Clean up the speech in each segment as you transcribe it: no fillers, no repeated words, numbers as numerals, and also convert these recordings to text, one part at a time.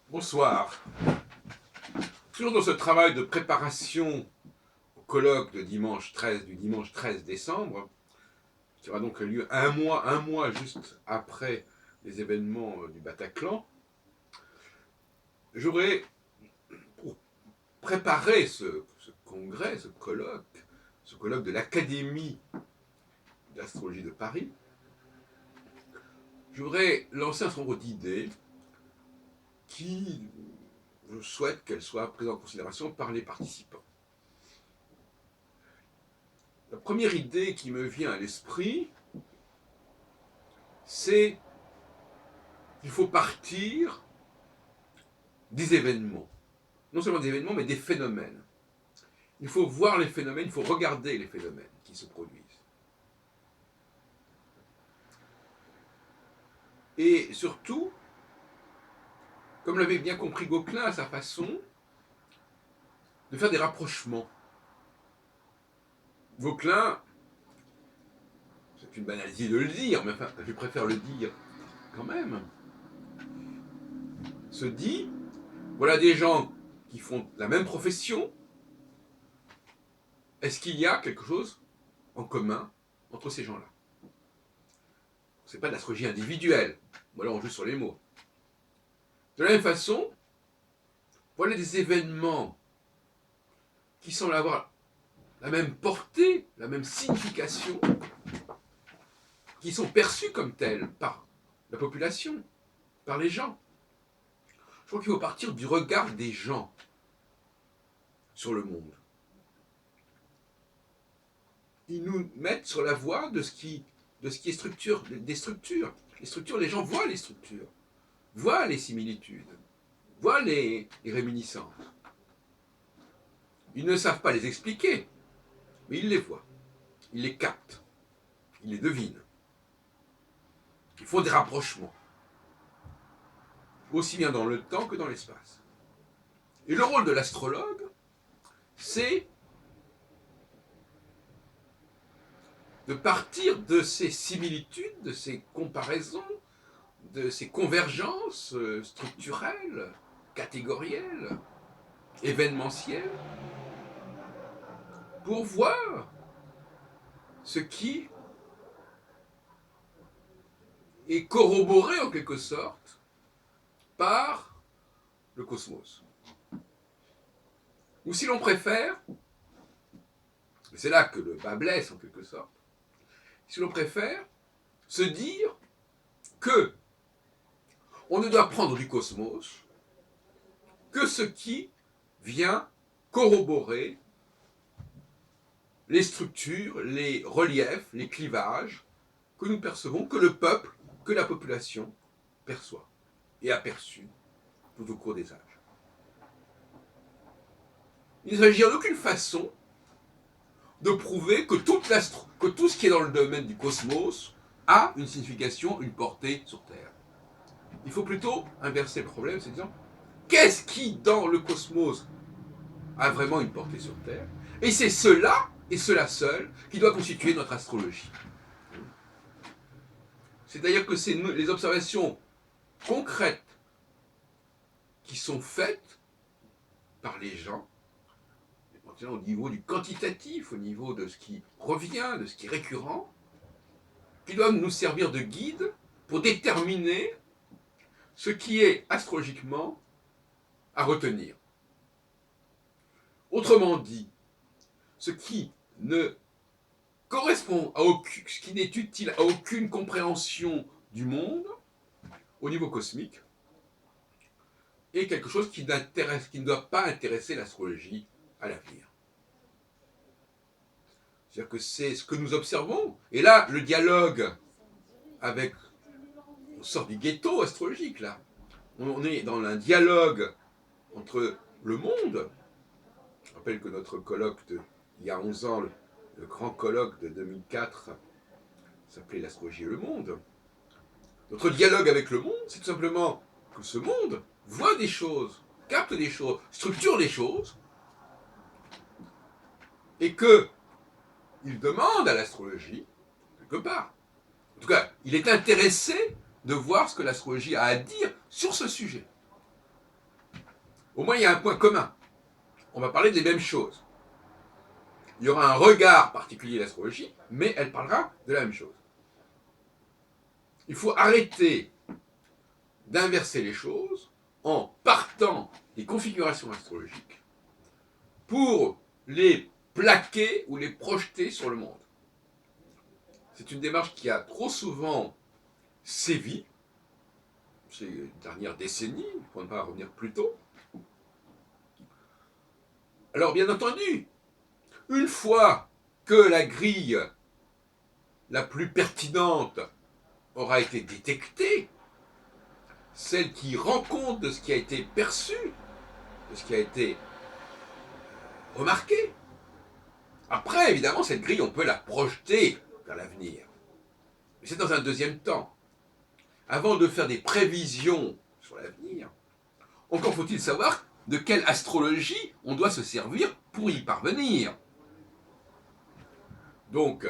Bonsoir. Toujours dans ce travail de préparation au colloque du dimanche 13 décembre, qui aura donc lieu un mois juste après les événements du Bataclan, j'aurais, pour préparer ce congrès, ce colloque de l'Académie d'astrologie de Paris, j'aurais lancé un certain nombre d'idées qui, je souhaite qu'elles soient prises en considération par les participants. La première idée qui me vient à l'esprit, c'est qu'il faut partir des événements. Non seulement des événements, mais des phénomènes. Il faut voir les phénomènes, il faut regarder les phénomènes qui se produisent. Et surtout, comme l'avait bien compris Gauquelin à sa façon, de faire des rapprochements. Gauquelin, c'est une banalité de le dire, mais enfin, je préfère le dire quand même, se dit, voilà des gens qui font la même profession, est-ce qu'il y a quelque chose en commun entre ces gens-là? C'est pas de l'astrologie individuelle, voilà on joue sur les mots. De la même façon, voilà des événements qui semblent avoir la même portée, la même signification, qui sont perçus comme tels par la population, par les gens. Je crois qu'il faut partir du regard des gens sur le monde. Ils nous mettent sur la voie de ce qui est structure, des structures. Les structures, les gens voient les structures, voient les similitudes, voient les réminiscences. Ils ne savent pas les expliquer, mais ils les voient, ils les captent, ils les devinent. Ils font des rapprochements, aussi bien dans le temps que dans l'espace. Et le rôle de l'astrologue, c'est de partir de ces similitudes, de ces comparaisons, de ces convergences structurelles, catégorielles, événementielles, pour voir ce qui est corroboré en quelque sorte par le cosmos. Ou si l'on préfère, c'est là que le bas blesse en quelque sorte, si l'on préfère, se dire que on ne doit prendre du cosmos que ce qui vient corroborer les structures, les reliefs, les clivages que nous percevons, que le peuple, que la population perçoit et a perçu tout au cours des âges. Il ne s'agit en aucune façon de prouver que tout ce qui est dans le domaine du cosmos a une signification, une portée sur Terre. Il faut plutôt inverser le problème, c'est disant qu'est-ce qui dans le cosmos a vraiment une portée sur Terre, et c'est cela et cela seul qui doit constituer notre astrologie. C'est-à-dire que c'est les observations concrètes qui sont faites par les gens, au niveau du quantitatif, au niveau de ce qui revient, de ce qui est récurrent, qui doivent nous servir de guide pour déterminer ce qui est astrologiquement à retenir. Autrement dit, ce qui ne correspond à ce qui n'est utile à aucune compréhension du monde au niveau cosmique est quelque chose qui ne doit pas intéresser l'astrologie à l'avenir. C'est-à-dire que c'est ce que nous observons. Et là, le dialogue avec... On sort du ghetto astrologique, là. On est dans un dialogue entre le monde. Je rappelle que notre colloque il y a 11 ans, le grand colloque de 2004, s'appelait l'astrologie et le monde. Notre dialogue avec le monde, c'est tout simplement que ce monde voit des choses, capte des choses, structure des choses, et qu'il demande à l'astrologie, quelque part, en tout cas, il est intéressé de voir ce que l'astrologie a à dire sur ce sujet. au moins il y a un point commun. On va parler des mêmes choses. Il y aura un regard particulier de l'astrologie, mais elle parlera de la même chose. Il faut arrêter d'inverser les choses en partant des configurations astrologiques pour les plaquer ou les projeter sur le monde. C'est une démarche qui a trop souvent sévi ces dernières décennies, pour ne pas revenir plus tôt. Alors bien entendu, une fois que la grille la plus pertinente aura été détectée, celle qui rend compte de ce qui a été perçu, de ce qui a été remarqué. Après, évidemment, cette grille, on peut la projeter vers l'avenir. Mais c'est dans un deuxième temps. Avant de faire des prévisions sur l'avenir, encore faut-il savoir de quelle astrologie on doit se servir pour y parvenir. Donc,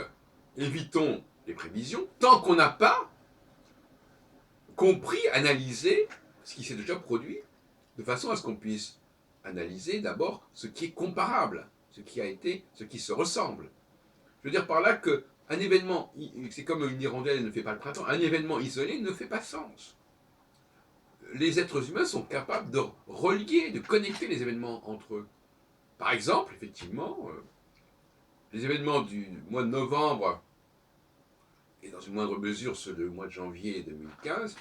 évitons les prévisions tant qu'on n'a pas compris, analysé ce qui s'est déjà produit, de façon à ce qu'on puisse analyser d'abord ce qui est comparable, ce qui se ressemble. Je veux dire par là que un événement, c'est comme une hirondelle ne fait pas le printemps, un événement isolé ne fait pas sens. Les êtres humains sont capables de relier, de connecter les événements entre eux. Par exemple, effectivement, les événements du mois de novembre, et dans une moindre mesure ceux du mois de janvier 2015,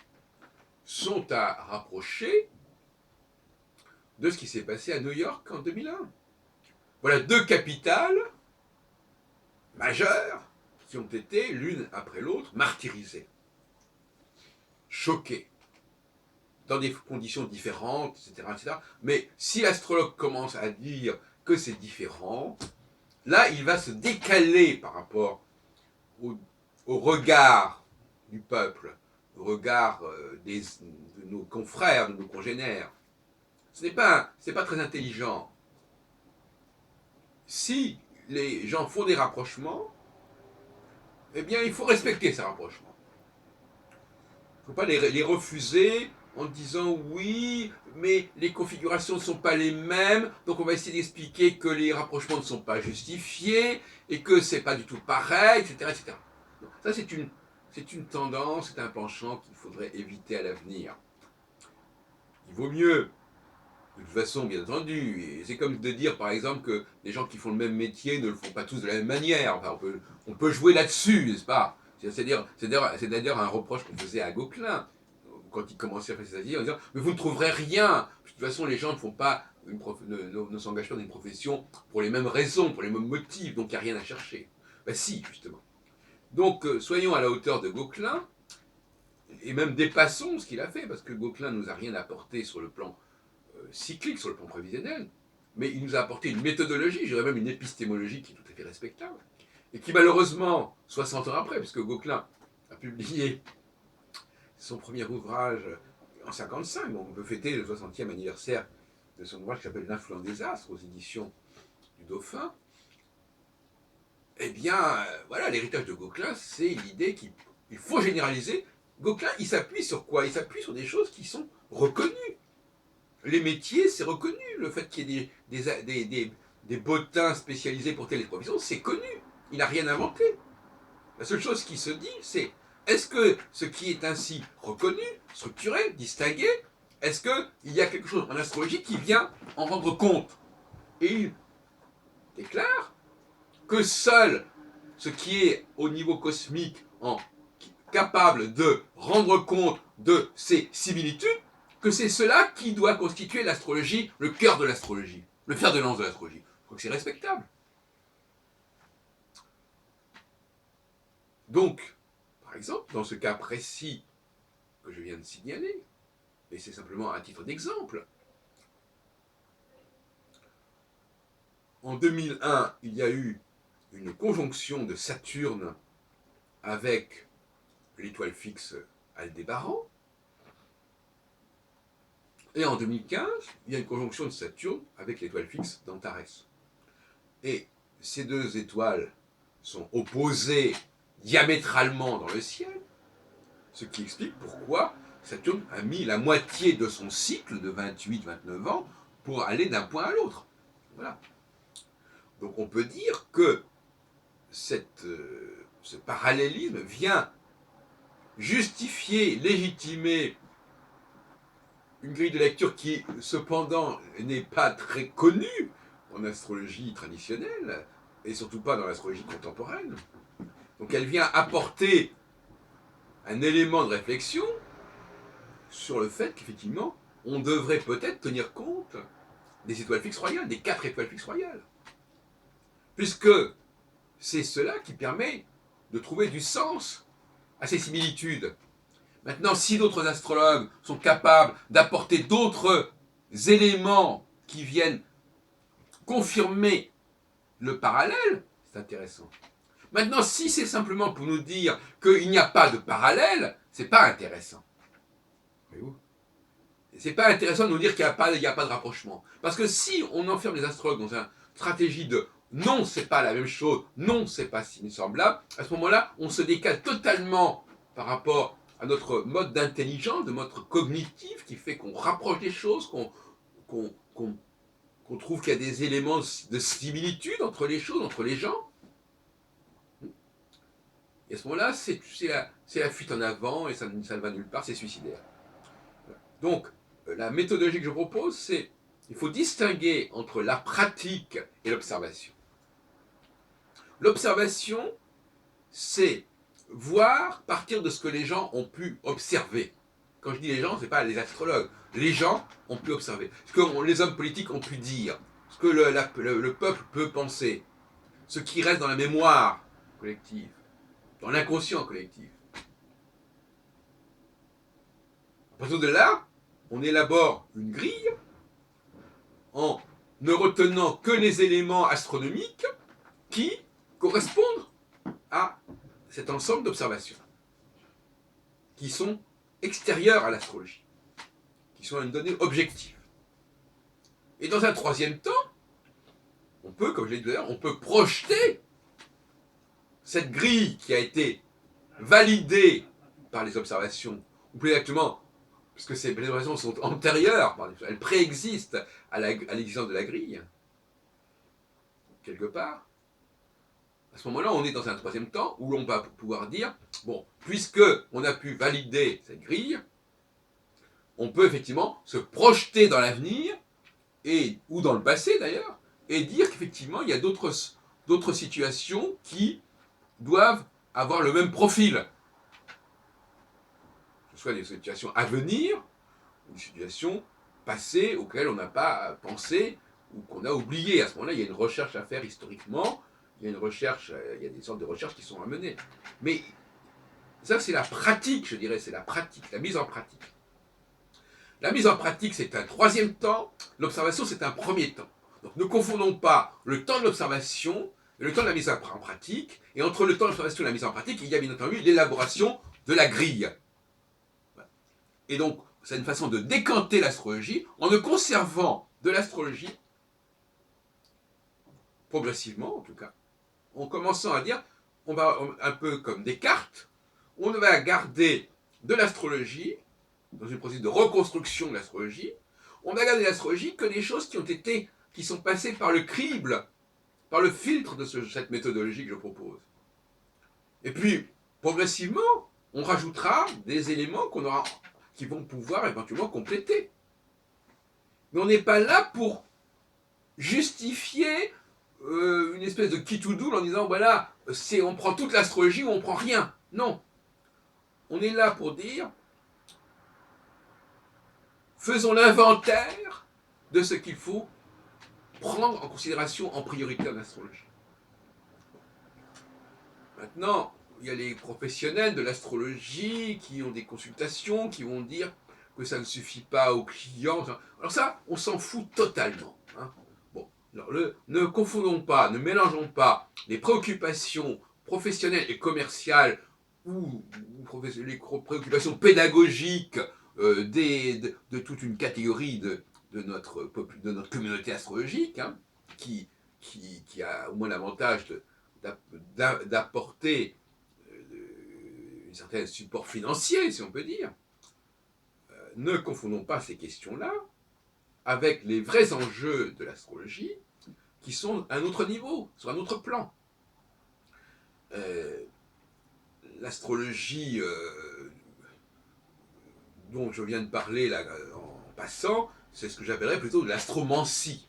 sont à rapprocher de ce qui s'est passé à New York en 2001. Voilà deux capitales majeures qui ont été, l'une après l'autre, martyrisées, choquées, dans des conditions différentes, etc., etc. Mais si l'astrologue commence à dire que c'est différent, là, il va se décaler par rapport au regard du peuple, au regard de nos confrères, de nos congénères. Ce n'est pas très intelligent. Si les gens font des rapprochements, eh bien, il faut respecter ces rapprochements. Il ne faut pas les refuser en disant oui, mais les configurations ne sont pas les mêmes, donc on va essayer d'expliquer que les rapprochements ne sont pas justifiés et que c'est pas du tout pareil, etc., etc. Donc, ça, c'est une tendance, c'est un penchant qu'il faudrait éviter à l'avenir. Il vaut mieux, de toute façon, bien entendu, et c'est comme de dire par exemple que les gens qui font le même métier ne le font pas tous de la même manière. Enfin, on peut jouer là-dessus, n'est-ce pas? C'est d'ailleurs un reproche qu'on faisait à Gauquelin quand il commençait à faire ses avis en disant mais vous ne trouverez rien. De toute façon, les gens ne font pas ne s'engagent pas dans une profession pour les mêmes raisons, pour les mêmes motifs, donc il n'y a rien à chercher. Ben si, justement. Donc soyons à la hauteur de Gauquelin, et même dépassons ce qu'il a fait, parce que Gauquelin ne nous a rien apporté sur le plan cyclique, sur le plan prévisionnel, mais il nous a apporté une méthodologie, je dirais même une épistémologie qui est tout à fait respectable, et qui malheureusement, 60 ans après, puisque Gauquelin a publié son premier ouvrage en 1955, donc on peut fêter le 60e anniversaire de son ouvrage qui s'appelle L'influence des astres, aux éditions du Dauphin, eh bien, voilà, l'héritage de Gauquelin, c'est l'idée qu'il faut généraliser. Gauquelin, il s'appuie sur quoi? Il s'appuie sur des choses qui sont reconnues. Les métiers, c'est reconnu. Le fait qu'il y ait des bottins spécialisés pour telle profession, c'est connu. Il n'a rien inventé. La seule chose qui se dit, c'est est-ce que ce qui est ainsi reconnu, structuré, distingué, est-ce qu'il y a quelque chose en astrologie qui vient en rendre compte? Et il déclare que seul ce qui est au niveau cosmique capable de rendre compte de ces similitudes, que c'est cela qui doit constituer l'astrologie, le cœur de l'astrologie, le fer de lance de l'astrologie. Je crois que c'est respectable. Donc, par exemple, dans ce cas précis que je viens de signaler, et c'est simplement à titre d'exemple, en 2001, il y a eu une conjonction de Saturne avec l'étoile fixe Aldébaran, et en 2015, il y a une conjonction de Saturne avec l'étoile fixe d'Antares. Et ces deux étoiles sont opposées diamétralement dans le ciel, ce qui explique pourquoi Saturne a mis la moitié de son cycle de 28-29 ans pour aller d'un point à l'autre. Voilà. Donc on peut dire que ce parallélisme vient justifier, légitimer une grille de lecture qui, cependant, n'est pas très connue en astrologie traditionnelle, et surtout pas dans l'astrologie contemporaine. Donc elle vient apporter un élément de réflexion sur le fait qu'effectivement, on devrait peut-être tenir compte des étoiles fixes royales, des 4 étoiles fixes royales. Puisque c'est cela qui permet de trouver du sens à ces similitudes. Maintenant, si d'autres astrologues sont capables d'apporter d'autres éléments qui viennent confirmer le parallèle, c'est intéressant. Maintenant, si c'est simplement pour nous dire qu'il n'y a pas de parallèle, c'est pas intéressant. Voyez-vous ? C'est pas intéressant de nous dire qu'il n'y a pas de rapprochement. Parce que si on enferme les astrologues dans une stratégie de non, c'est pas la même chose, non, c'est pas si semblable, à ce moment-là, on se décale totalement par rapport à notre mode d'intelligence, de notre cognitif, qui fait qu'on rapproche des choses, qu'on trouve qu'il y a des éléments de similitude entre les choses, entre les gens. Et à ce moment-là, c'est la fuite en avant et ça ne va nulle part, c'est suicidaire. Donc, la méthodologie que je propose, c'est il faut distinguer entre la pratique et l'observation. L'observation, c'est voir partir de ce que les gens ont pu observer. Quand je dis les gens, ce n'est pas les astrologues. Les gens ont pu observer. Ce que les hommes politiques ont pu dire. Ce que le peuple peut penser. Ce qui reste dans la mémoire collective. Dans l'inconscient collectif. À partir de là, on élabore une grille en ne retenant que les éléments astronomiques qui correspondent à cet ensemble d'observations qui sont extérieures à l'astrologie, qui sont une donnée objective. Et dans un troisième temps, on peut, comme je l'ai dit tout à l'heure, on peut projeter cette grille qui a été validée par les observations, ou plus exactement, parce que les observations sont antérieures, elles préexistent à l'existence de la grille, quelque part. À ce moment-là, on est dans un troisième temps où l'on va pouvoir dire, bon, puisque on a pu valider cette grille, on peut effectivement se projeter dans l'avenir, ou dans le passé d'ailleurs, et dire qu'effectivement, il y a d'autres situations qui doivent avoir le même profil. Que ce soit des situations à venir, ou des situations passées auxquelles on n'a pas pensé, ou qu'on a oublié. À ce moment-là, il y a une recherche à faire historiquement, il y a des sortes de recherches qui sont à mener. Mais ça, c'est la pratique, je dirais, c'est la pratique, la mise en pratique. La mise en pratique, c'est un troisième temps, l'observation, c'est un premier temps. Donc ne confondons pas le temps de l'observation et le temps de la mise en pratique, et entre le temps de l'observation et la mise en pratique, il y a bien entendu l'élaboration de la grille. Et donc, c'est une façon de décanter l'astrologie en ne conservant de l'astrologie, progressivement en tout cas, en commençant à dire, on va un peu comme Descartes, on va garder de l'astrologie, dans une procédure de reconstruction de l'astrologie, on va garder de l'astrologie que des choses qui sont passées par le crible, par le filtre de cette méthodologie que je propose. Et puis, progressivement, on rajoutera des éléments qui vont pouvoir éventuellement compléter. Mais on n'est pas là pour justifier une espèce de qui-tout-double en disant voilà, on prend toute l'astrologie ou on prend rien. Non. On est là pour dire faisons l'inventaire de ce qu'il faut prendre en considération en priorité en astrologie. Maintenant, il y a les professionnels de l'astrologie qui ont des consultations, qui vont dire que ça ne suffit pas aux clients. Alors ça, on s'en fout totalement. Hein. Bon, alors ne confondons pas, ne mélangeons pas les préoccupations professionnelles et commerciales ou les préoccupations pédagogiques de toute une catégorie de notre communauté astrologique, hein, qui a au moins l'avantage d'apporter un certain support financier, si on peut dire. Ne confondons pas ces questions-là avec les vrais enjeux de l'astrologie, qui sont à un autre niveau, sur un autre plan. L'astrologie dont je viens de parler là, en passant, c'est ce que j'appellerais plutôt de l'astromancie.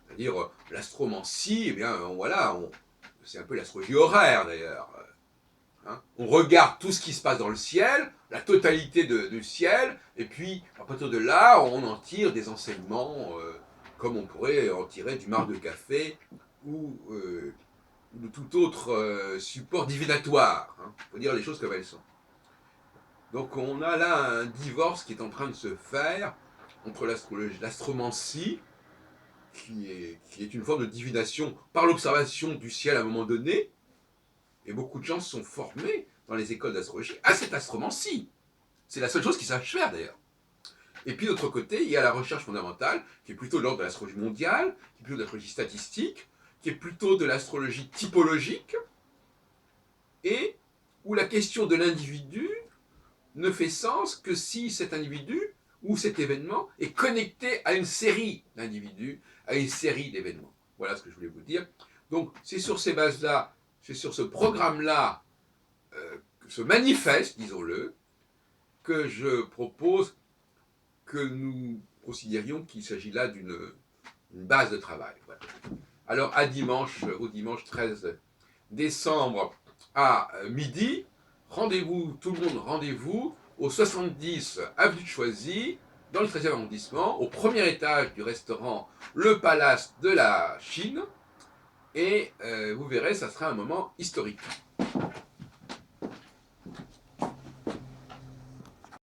C'est-à-dire, l'astromancie, eh bien, voilà, c'est un peu l'astrologie horaire d'ailleurs. Hein. On regarde tout ce qui se passe dans le ciel, la totalité du ciel, et puis à partir de là, on en tire des enseignements comme on pourrait en tirer du marc de café ou de tout autre support divinatoire. Il faut dire les choses comme elles sont. Donc on a là un divorce qui est en train de se faire entre l'astrologie, l'astromancie, qui est une forme de divination par l'observation du ciel à un moment donné, et beaucoup de gens sont formés dans les écoles d'astrologie à cette astromancie. C'est la seule chose qu'ils savent faire d'ailleurs. Et puis d'autre côté, il y a la recherche fondamentale, qui est plutôt de l'ordre de l'astrologie mondiale, qui est plutôt de l'astrologie statistique, qui est plutôt de l'astrologie typologique, et où la question de l'individu ne fait sens que si cet individu ou cet événement est connecté à une série d'individus, à une série d'événements. Voilà ce que je voulais vous dire. Donc c'est sur ces bases-là, c'est sur ce programme-là, ce manifeste, disons-le, que je propose que nous considérions qu'il s'agit là d'une base de travail. Voilà. Alors à dimanche, au dimanche 13 décembre à midi, rendez-vous, tout le monde rendez-vous au 70 avenue de Choisy, dans le 13e arrondissement, au premier étage du restaurant Le Palace de la Chine, et vous verrez, ça sera un moment historique.